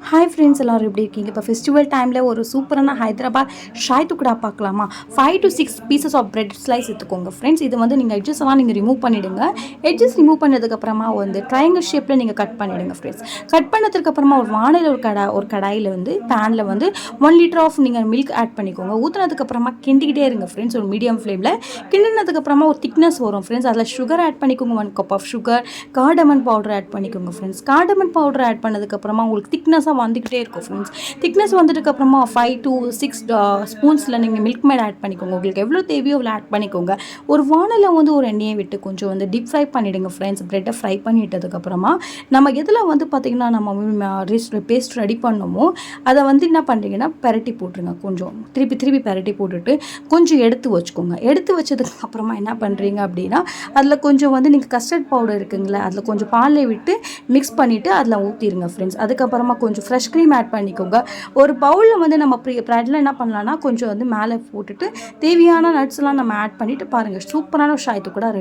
Hi friends, எல்லோரும் எப்படி இருக்கீங்க? இப்போ ஃபெஸ்டிவல் டைமில் ஒரு சூப்பரான ஹைதராபாத் ஷாய் துக்குடா பார்க்கலாமா? 5 to 6 pieces of bread slice எடுத்துக்கோங்க ஃப்ரெண்ட்ஸ். இது வந்து நீங்கள் எட்ஜஸ் எல்லாம் நீங்கள் ரிமூவ் பண்ணிவிடுங்க. எட்ஜஸ் ரிமூவ் பண்ணதுக்கப்புறமா வந்து ட்ரையாங்கிள் ஷேப்பில் நீங்கள் கட் பண்ணிவிடுங்க ஃப்ரெண்ட்ஸ். கட் பண்ணதுக்கப்புறமா ஒரு வானல் ஒரு கடாயில் வந்து பேனில் வந்து 1 லிட்டர் ஆஃப் நீங்கள் மில்க் ஆட் பண்ணிக்கோங்க. ஊற்றினதுக்கப்புறமா கிண்டிக்கிட்டே இருங்க ஃப்ரெண்ட்ஸ், ஒரு மீடியம் ஃப்ளேமில். கிண்டினதுக்கப்புறமா ஒரு திக்னஸ் வரும் ஃப்ரெண்ட்ஸ். அதில் சுகர் ஆட் பண்ணிக்கோங்க, 1 cup of sugar. Cardamom powder add பண்ணிக்கோங்க ஃப்ரெண்ட்ஸ். கார்டமன் பவுடர் ஆட் பண்ணதுக்கப்புறமா உங்களுக்கு திக்னஸாக வந்துக்கிட்டே இருக்கும் ஃப்ரெண்ட்ஸ். திக்னஸ் வந்துட்டுக்கப்புறமா 5 to 6 ஸ்பூன்ஸில் நீங்கள் மில்க் மேட் ஆட் பண்ணிக்கோங்க. உங்களுக்கு எவ்வளோ தேவையோ அவ்வளோ ஆட் பண்ணிக்கோங்க. ஒரு வானலில் வந்து ஒரு எண்ணெயை விட்டு கொஞ்சம் வந்து டீப் ஃப்ரை பண்ணிவிடுங்க ஃப்ரெண்ட்ஸ். ப்ரெட்டை ஃப்ரை பண்ணிட்டதுக்கப்புறமா நம்ம எதில் வந்து பார்த்திங்கன்னா நம்ம பேஸ்ட் ரெடி பண்ணோமோ அதை வந்து என்ன பண்ணுறீங்கன்னா பெரட்டி போட்டுருங்க. கொஞ்சம் திருப்பி பெரட்டி போட்டுட்டு கொஞ்சம் எடுத்து வச்சுக்கோங்க. எடுத்து வச்சதுக்கப்புறமா என்ன பண்ணுறீங்க அப்படின்னா அதில் கொஞ்சம் வந்து நீங்கள் கஸ்டர்ட் பவுடர் இருக்குங்களே, அதில் கொஞ்சம் பாலை விட்டு மிக்ஸ் பண்ணிவிட்டு அதில் ஊற்றிடுங்க ஃப்ரெண்ட்ஸ். அதுக்கப்புறமா கொஞ்சம் ஃப்ரெஷ் க்ரீம் ஆட் பண்ணிக்கோங்க. ஒரு பவுலில் வந்து நம்ம ப்ரெட்டில் என்ன பண்ணலான்னா கொஞ்சம் வந்து மேலே போட்டுட்டு தேவையான நட்ஸ்லாம் நம்ம ஆட் பண்ணிவிட்டு பாருங்கள், சூப்பரான ஷாய் துக்குடா ரெடி.